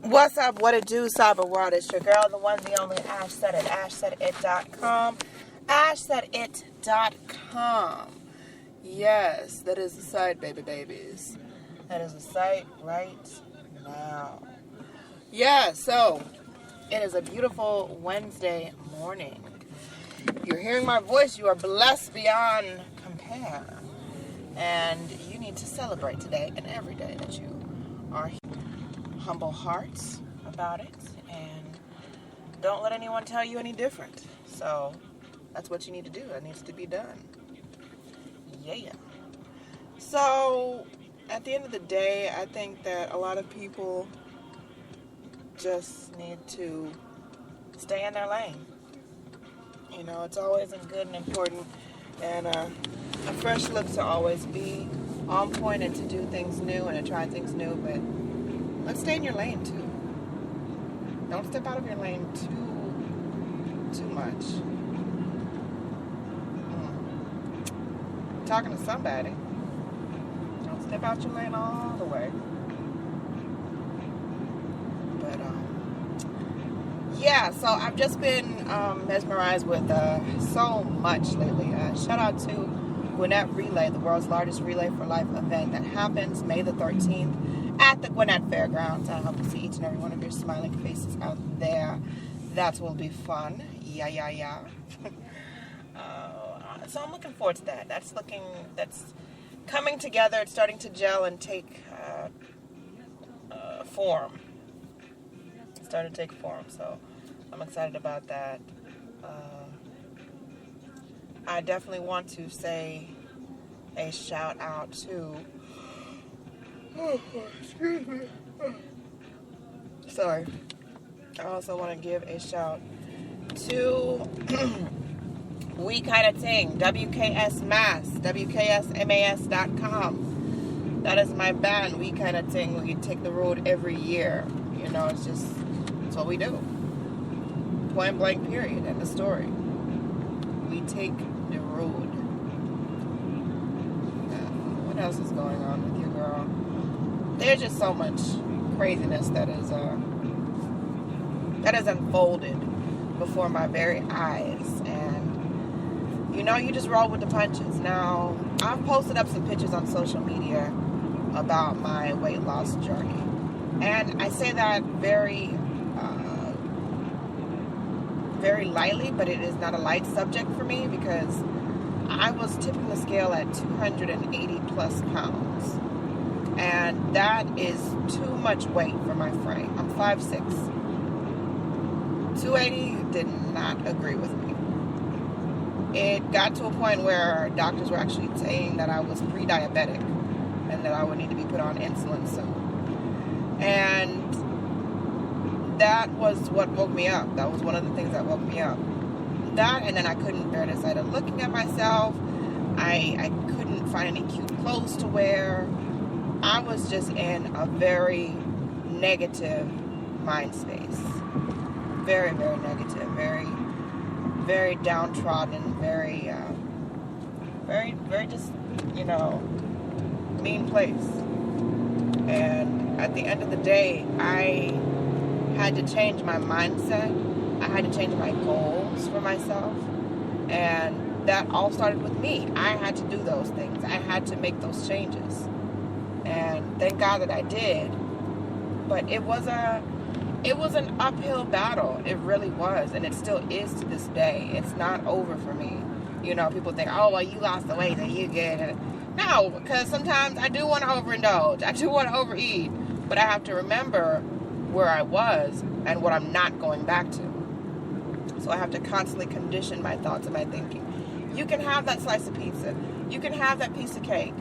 What's up? What it do, cyber world? It's your girl, the one, the only ashsaidit, ashsaidit.com. Ashsaidit.com. Yes, that is the site, babies. That is the site right now. Yeah, so it is a beautiful Wednesday morning. You're hearing my voice. You are blessed beyond compare. And you need to celebrate today and every day that you are here. Humble hearts about it, and don't let anyone tell you any different. So that's what you need to do. That needs to be done. Yeah. So at the end of the day, I think that a lot of people just need to stay in their lane. You know, it's always good and important, and a fresh look to always be on point and to do things new and to try things new, but let's stay in your lane too. Don't step out of your lane too much. Talking to somebody. Don't step out your lane all the way. But yeah. So I've just been mesmerized with so much lately. Shout out to Gwinnett Relay, the world's largest Relay for Life event that happens May the 13th. At the Gwinnett Fairgrounds. I hope to see each and every one of your smiling faces out there. That will be fun. Yeah. So I'm looking forward to that. That's coming together. It's starting to gel and take form. It's starting to take form. So I'm excited about that. I definitely want to say a shout out to... excuse me. Sorry. I also want to give a shout to We Kinda Ting, WKSmas.com. That is my band, We Kinda Ting. We take the road every year. You know, it's what we do. Point blank period. End of story. We take the road. What else is going on with you, girl? There's just so much craziness that is unfolded before my very eyes, and you just roll with the punches. Now, I've posted up some pictures on social media about my weight loss journey, and I say that very lightly, but it is not a light subject for me because I was tipping the scale at 280 plus pounds. And that is too much weight for my frame. I'm 5'6". 280 did not agree with me. It got to a point where doctors were actually saying that I was pre-diabetic and that I would need to be put on insulin soon. And that was what woke me up. That was one of the things that woke me up. That, and then I couldn't bear the sight of looking at myself. I couldn't find any cute clothes to wear. I was just in a very negative mind space. Very, very negative. Very, very downtrodden. Very just, mean place. And at the end of the day, I had to change my mindset. I had to change my goals for myself. And that all started with me. I had to do those things. I had to make those changes. And thank God that I did. But it was an uphill battle. It really was. And it still is to this day. It's not over for me. People think, oh, well, you lost the weight, then you get it. No, because sometimes I do want to overindulge. I do want to overeat. But I have to remember where I was and what I'm not going back to. So I have to constantly condition my thoughts and my thinking. You can have that slice of pizza. You can have that piece of cake.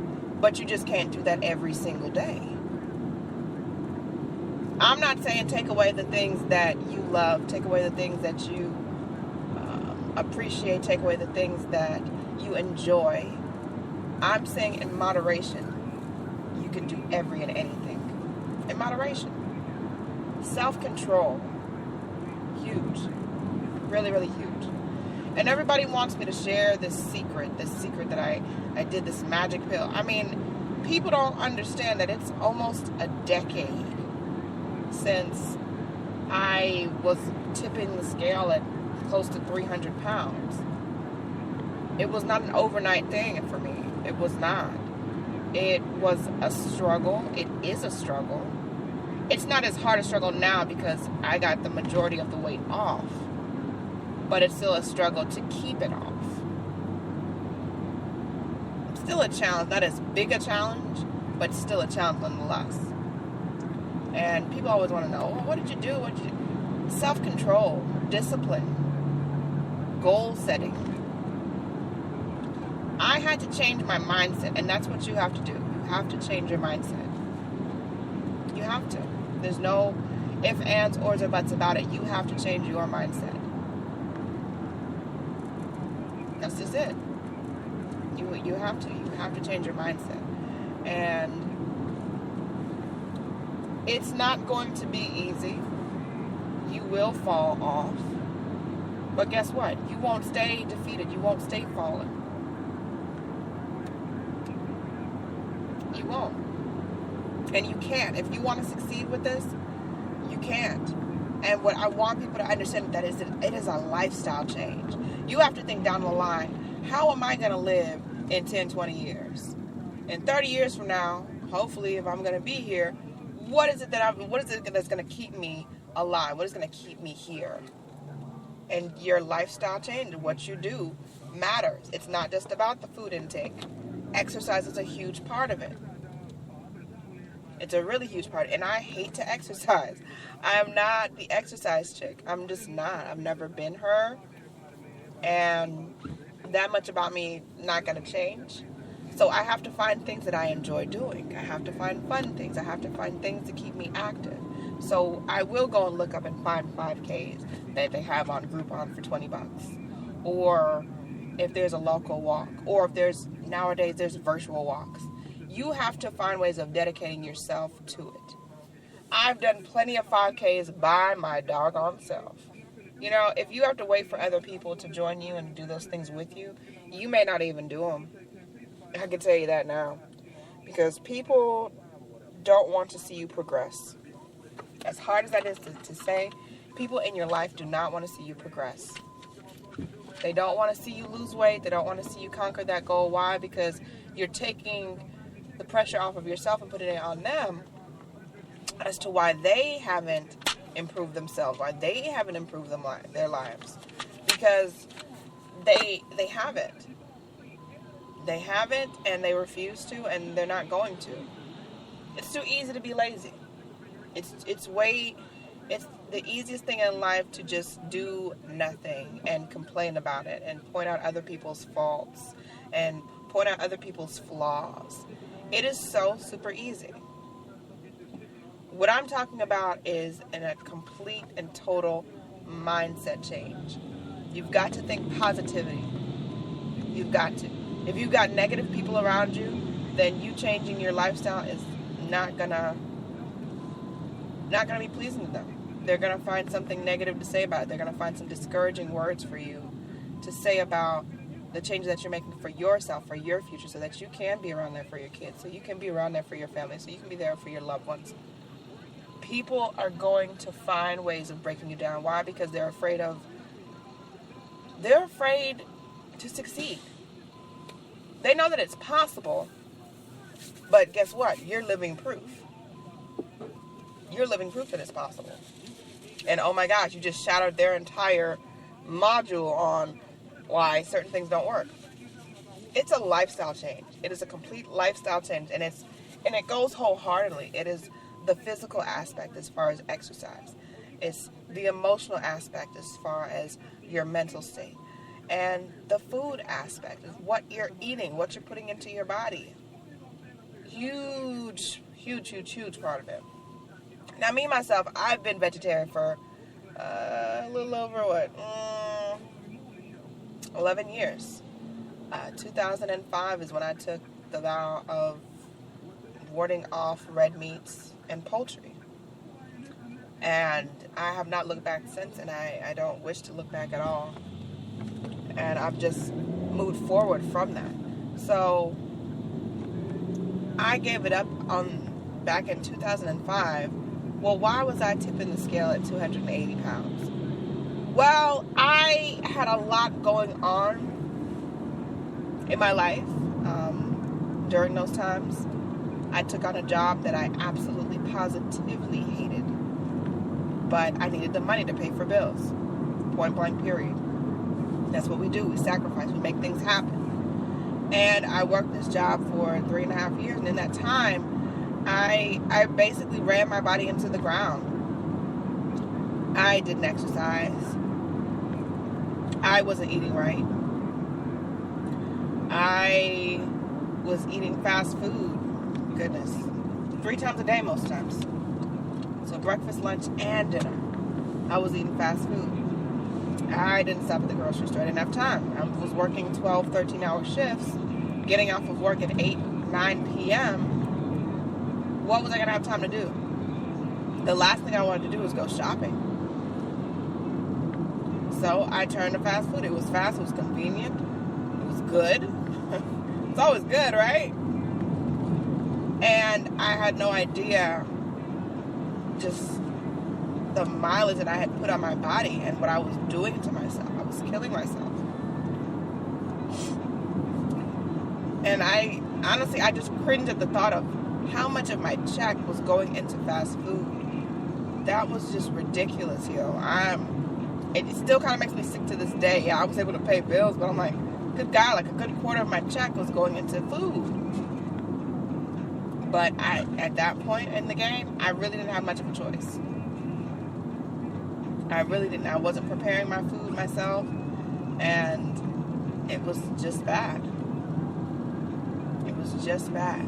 But you just can't do that every single day. I'm not saying take away the things that you love, take away the things that you appreciate, take away the things that you enjoy. I'm saying in moderation, you can do every and anything. In moderation. Self-control. Huge. Really, really huge. And everybody wants me to share this secret that I did this magic pill. I mean, people don't understand that it's almost a decade since I was tipping the scale at close to 300 pounds. It was not an overnight thing for me. It was not. It was a struggle. It is a struggle. It's not as hard a struggle now because I got the majority of the weight off. But it's still a struggle to keep it off. Still a challenge. Not as big a challenge, but still a challenge nonetheless. And people always want to know, well, what did you do? What did you do? Self-control, discipline, goal setting. I had to change my mindset, and that's what you have to do. You have to change your mindset. You have to. There's no ifs, ands, ors, or buts about it. You have to change your mindset. That's just it. You have to. You have to change your mindset. And it's not going to be easy. You will fall off. But guess what? You won't stay defeated. You won't stay fallen. You won't. And you can't. If you want to succeed with this, you can't. And what I want people to understand that is that it is a lifestyle change. You have to think down the line, how am I going to live in 10, 20 years? In 30 years from now, hopefully if I'm going to be here, what is it that's going to keep me alive? What is going to keep me here? And your lifestyle change, what you do, matters. It's not just about the food intake. Exercise is a huge part of it. It's a really huge part. And I hate to exercise. I am not the exercise chick. I'm just not. I've never been her. And that much about me not going to change. So I have to find things that I enjoy doing. I have to find fun things. I have to find things to keep me active. So I will go and look up and find 5Ks that they have on Groupon for $20. Or if there's a local walk. Or if nowadays there's virtual walks. You have to find ways of dedicating yourself to it. I've done plenty of 5Ks by my doggone self. You know, if you have to wait for other people to join you and do those things with you, you may not even do them. I can tell you that now. Because people don't want to see you progress. As hard as that is to say, people in your life do not want to see you progress. They don't want to see you lose weight. They don't want to see you conquer that goal. Why? Because you're taking the pressure off of yourself and putting it on them as to why they haven't improved themselves, why they haven't improved their lives. Because they haven't. They haven't, and they refuse to, and they're not going to. It's too easy to be lazy. It's the easiest thing in life to just do nothing and complain about it and point out other people's faults and point out other people's flaws. It is so super easy. What I'm talking about is a complete and total mindset change. You've got to think positivity. You've got to. If you've got negative people around you, then you changing your lifestyle is not gonna be pleasing to them. They're gonna find something negative to say about it. They're gonna find some discouraging words for you to say about the changes that you're making for yourself, for your future, so that you can be around there for your kids, so you can be around there for your family, so you can be there for your loved ones. People are going to find ways of breaking you down. Why? Because they're afraid to succeed. They know that it's possible, but guess what? You're living proof. You're living proof that it's possible. And oh my gosh, you just shattered their entire module on why certain things don't work. It's a lifestyle change. It is a complete lifestyle change, and it goes wholeheartedly. It is the physical aspect as far as exercise. It's the emotional aspect as far as your mental state. And the food aspect is what you're eating, what you're putting into your body. Huge, huge, huge, huge part of it. Now, me, myself, I've been vegetarian for a little over, 11 years. 2005 is when I took the vow of warding off red meats and poultry. And I have not looked back since, and I don't wish to look back at all. And I've just moved forward from that. So I gave it up back in 2005 Well, why was I tipping the scale at 280 pounds? Well, I had a lot going on in my life during those times. I took on a job that I absolutely positively hated, but I needed the money to pay for bills. Point blank, period. That's what we do. We sacrifice. We make things happen. And I worked this job for 3.5 years, and in that time, I basically ran my body into the ground. I didn't exercise. I wasn't eating right. I was eating fast food. Goodness. 3 times a day most times. So breakfast, lunch, and dinner. I was eating fast food. I didn't stop at the grocery store. I didn't have time. I was working 12, 13-hour shifts, getting off of work at 8, 9 p.m. What was I going to have time to do? The last thing I wanted to do was go shopping. So I turned to fast food. It was fast. It was convenient. It was good. It's always good, right? And I had no idea just the mileage that I had put on my body and what I was doing to myself. I was killing myself. And I just cringed at the thought of how much of my check was going into fast food. That was just ridiculous, It still kind of makes me sick to this day. Yeah, I was able to pay bills, but I'm like, good God, like a good quarter of my check was going into food. But at that point in the game, I really didn't have much of a choice. I really didn't. I wasn't preparing my food myself, and it was just bad. It was just bad.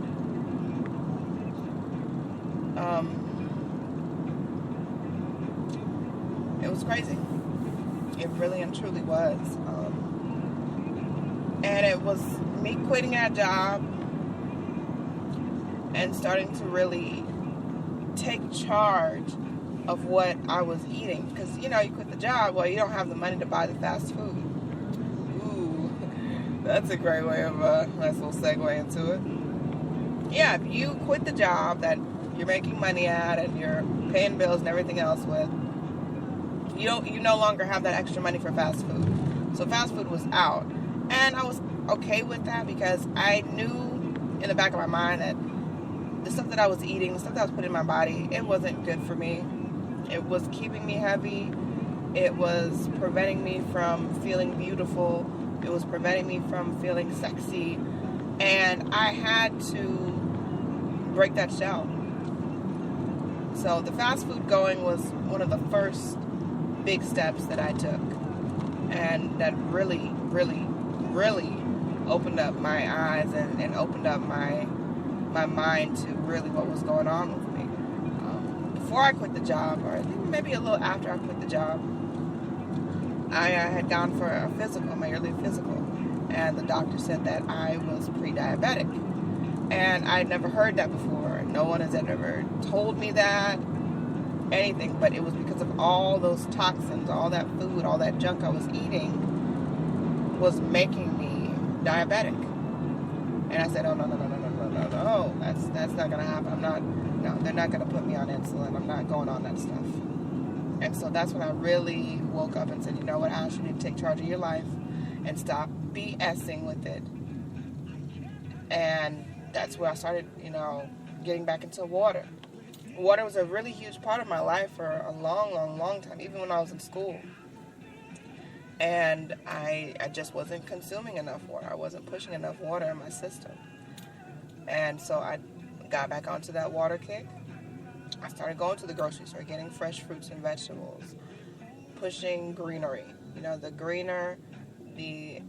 It was crazy. It really and truly was. And it was me quitting that job and starting to really take charge of what I was eating. Because, you quit the job, well, you don't have the money to buy the fast food. Ooh, that's a great way of a nice little segue into it. Yeah, if you quit the job that you're making money at and you're paying bills and everything else with, you no longer have that extra money for fast food. So fast food was out. And I was okay with that because I knew in the back of my mind that the stuff that I was eating, the stuff that I was putting in my body, it wasn't good for me. It was keeping me heavy. It was preventing me from feeling beautiful. It was preventing me from feeling sexy. And I had to break that shell. So the fast food going was one of the first big steps that I took. And that really, really, really opened up my eyes and opened up my mind to really what was going on with me. Before I quit the job, or I think maybe a little after I quit the job, I had gone for a physical, my yearly physical, and the doctor said that I was pre-diabetic. And I'd never heard that before. No one has ever told me that, anything, but it was because of all those toxins, all that food, all that junk I was eating was making me diabetic. And I said, oh, no, that's not going to happen. They're not going to put me on insulin. I'm not going on that stuff. And so that's when I really woke up and said, you know what, Ash, you need to take charge of your life and stop BSing with it. And that's where I started, getting back into water. Water was a really huge part of my life for a long, long, long time, even when I was in school. And I just wasn't consuming enough water. I wasn't pushing enough water in my system. And so I got back onto that water kick. I started going to the grocery store, getting fresh fruits and vegetables, pushing greenery. The greener the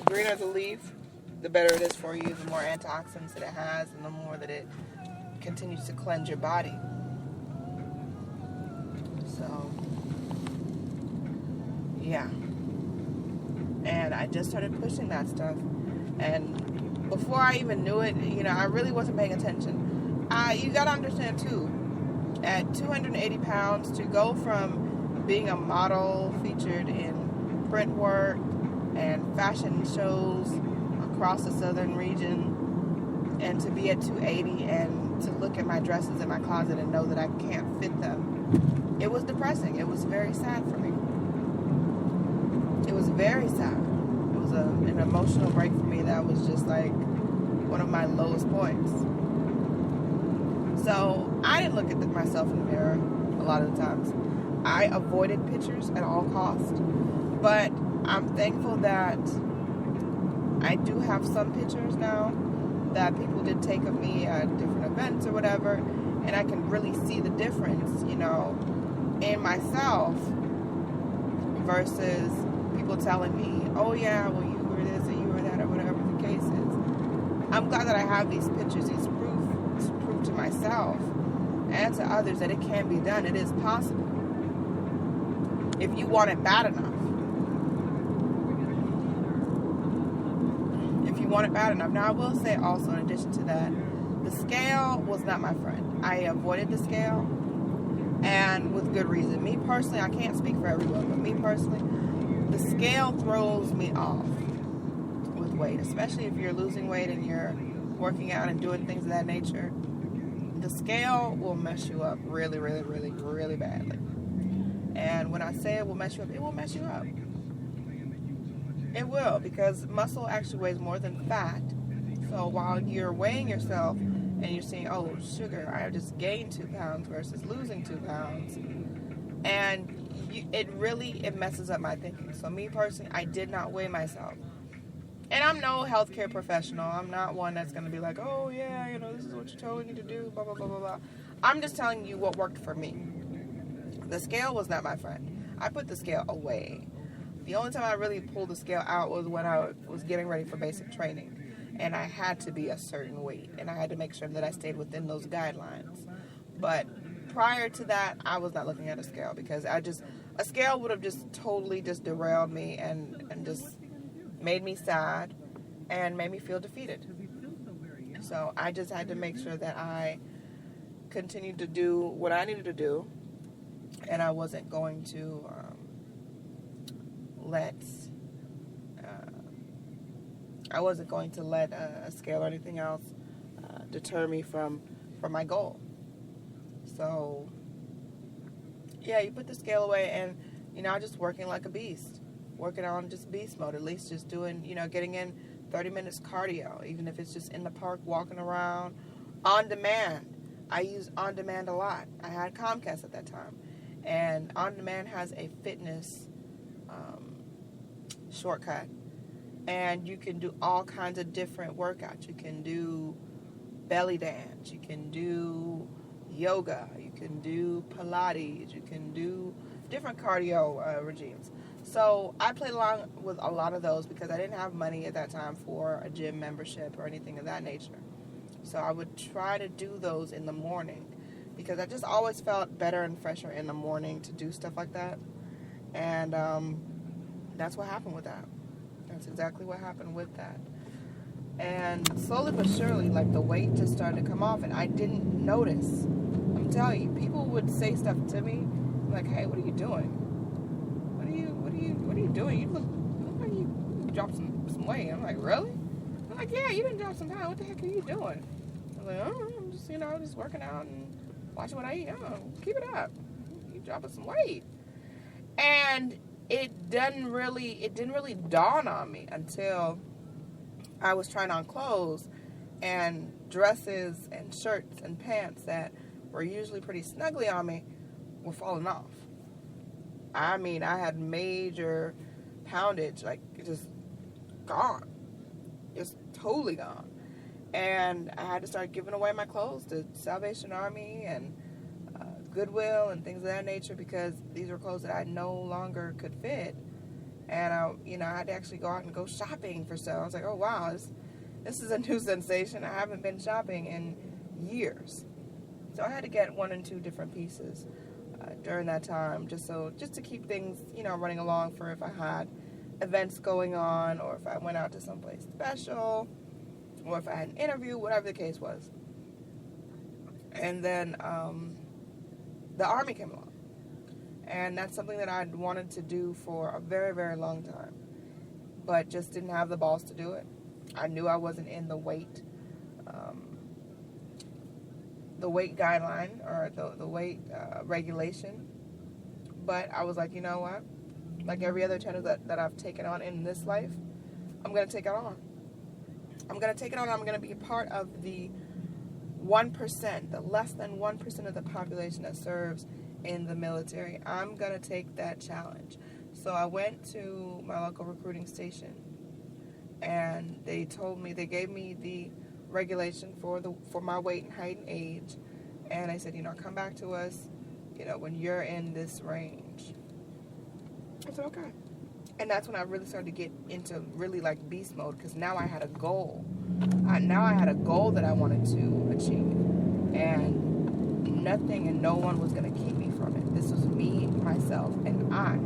greener the leaf, the better it is for you, the more antioxidants that it has, and the more that it continues to cleanse your body. So, yeah. And I just started pushing that stuff. And before I even knew it, I really wasn't paying attention. You got to understand, too, at 280 pounds, to go from being a model featured in print work and fashion shows across the southern region, and to be at 280 and to look at my dresses in my closet and know that I can't fit them, it was depressing. It was very sad for me. It was very sad. It was an emotional break for me that was just like one of my lowest points. So I didn't look at myself in the mirror a lot of the times. I avoided pictures at all costs. But I'm thankful that I do have some pictures now that people did take of me at different events or whatever, and I can really see the difference, you know, in myself versus people telling me, oh yeah, well you were this or you were that or whatever the case is. I'm glad that I have these pictures, these proof to myself and to others that it can be done. It is possible if you want it bad enough. Want it bad enough. Now I will say also, in addition to that, the scale was not my friend. I avoided the scale, and with good reason. Me personally, I can't speak for everyone, but me personally, the scale throws me off with weight, especially if you're losing weight and you're working out and doing things of that nature. The scale will mess you up really, really, really, really badly. And when I say it will mess you up, it will mess you up. It will, because muscle actually weighs more than fat. So while you're weighing yourself and you're saying, oh, sugar, I just gained 2 pounds versus losing 2 pounds. And it messes up my thinking. So me personally, I did not weigh myself. And I'm no healthcare professional. I'm not one that's going to be like, oh, yeah, you know, this is what you're telling you to do, blah, blah, blah, blah, blah. I'm just telling you what worked for me. The scale was not my friend. I put the scale away. The only time I really pulled the scale out was when I was getting ready for basic training. And I had to be a certain weight. And I had to make sure that I stayed within those guidelines. But prior to that, I was not looking at a scale. Because a scale would have just totally just derailed me and just made me sad and made me feel defeated. So I just had to make sure that I continued to do what I needed to do. And I wasn't going to let a scale or anything else deter me from my goal. So yeah, you put the scale away, and you know, just working like a beast, working on just beast mode, at least just doing, you know, getting in 30 minutes cardio, even if it's just in the park walking around. On demand, I use on demand a lot. I had Comcast at that time, and on demand has a fitness shortcut, and you can do all kinds of different workouts. You can do belly dance, you can do yoga, you can do Pilates, you can do different cardio regimes. So I played along with a lot of those because I didn't have money at that time for a gym membership or anything of that nature. So I would try to do those in the morning because I just always felt better and fresher in the morning to do stuff like that. And that's what happened with that. That's exactly what happened with that. And slowly but surely, like, the weight just started to come off, and I didn't notice. I'm telling you, people would say stuff to me like, "Hey, what are you doing? What are you doing? You look like you dropped some weight." I'm like, "Really?" I'm like, "Yeah, you didn't drop some pounds. What the heck are you doing?" I'm like, "Oh, I'm just, just working out and watching what I eat. Oh, keep it up. You dropping some weight." And it didn't really dawn on me until I was trying on clothes, and dresses and shirts and pants that were usually pretty snuggly on me were falling off. I mean, I had major poundage, like just gone, just totally gone. And I had to start giving away my clothes to Salvation Army and Goodwill and things of that nature because these were clothes that I no longer could fit. And I had to actually go out and go shopping for stuff. I was like, oh wow, this is a new sensation. I haven't been shopping in years. So I had to get 1 and 2 different pieces during that time, just to keep things, running along for if I had events going on, or if I went out to someplace special, or if I had an interview, whatever the case was. And then the Army came along. And that's something that I'd wanted to do for a very, very long time, but just didn't have the balls to do it. I knew I wasn't in the weight weight guideline or the weight regulation. But I was like, you know what? Like every other challenge that I've taken on in this life, I'm going to take it on. I'm going to take it on. I'm going to be a part of the 1%, the less than 1% of the population that serves in the military. I'm going to take that challenge. So I went to my local recruiting station, and they gave me the regulation for my weight and height and age, and I said, come back to us, when you're in this range. I said, okay. And that's when I really started to get into really like beast mode, because now I had a goal. Now I had a goal that I wanted to achieve, and nothing and no one was going to keep me from it. This was me, myself, and I.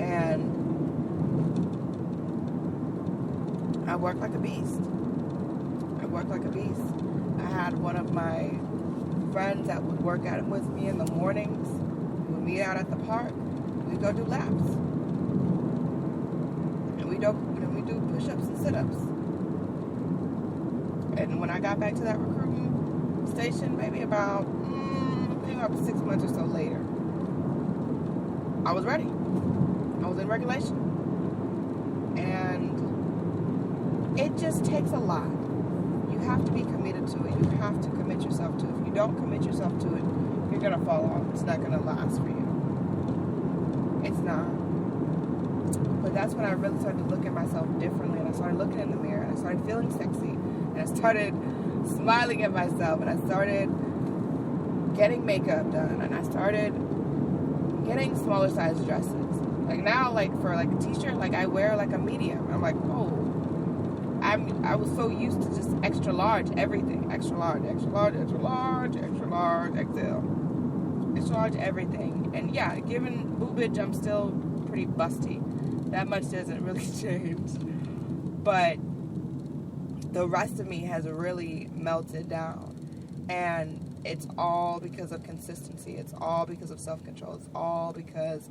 And I worked like a beast. I had one of my friends that would work out with me in the mornings. We would meet out at the park. We'd go do laps. And we do push-ups and sit-ups. And when I got back to that recruiting station, maybe about 6 months or so later, I was ready. I was in regulation. And it just takes a lot. You have to be committed to it. You have to commit yourself to it. If you don't commit yourself to it, you're going to fall off. It's not going to last for you. It's not. But that's when I really started to look at myself differently, and I started looking in the mirror, and I started feeling sexy, and I started smiling at myself, and I started getting makeup done, and I started getting smaller size dresses. Like now, like for like a t-shirt, like I wear like a medium. I'm like, oh, I was so used to just extra large everything, extra large, extra large, extra large, extra large, XL, extra large everything. And yeah, given boobage, I'm still pretty busty. That much doesn't really change. But the rest of me has really melted down. And it's all because of consistency. It's all because of self-control. It's all because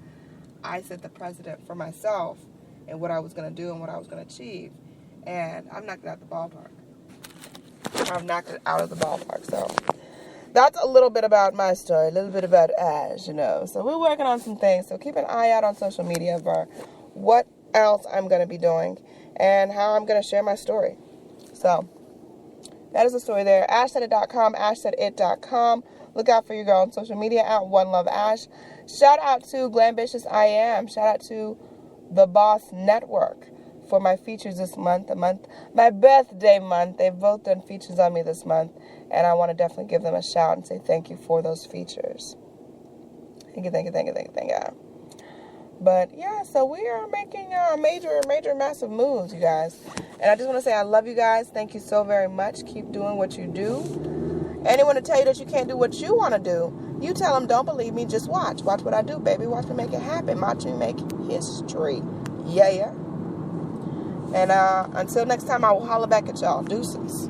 I set the precedent for myself and what I was going to do and what I was going to achieve. And I've knocked it out of the ballpark. I've knocked it out of the ballpark. So that's a little bit about my story, a little bit about Ash, So we're working on some things. So keep an eye out on social media for what else I'm going to be doing and how I'm going to share my story. So that is the story there. ashsaidit.com, ashsaidit.com. Look out for your girl on social media at One Love Ash. Shout out to Glambitious I Am. Shout out to The Boss Network for my features this month. My birthday month. They've both done features on me this month, and I want to definitely give them a shout and say thank you for those features. Thank you. But yeah, so we are making major, massive moves, you guys. And I just want to say I love you guys. Thank you so very much. Keep doing what you do. Anyone to tell you that you can't do what you want to do, you tell them, don't believe me, just watch. Watch what I do, baby. Watch me make it happen. Watch me make history. Yeah. And until next time, I will holler back at y'all. Deuces.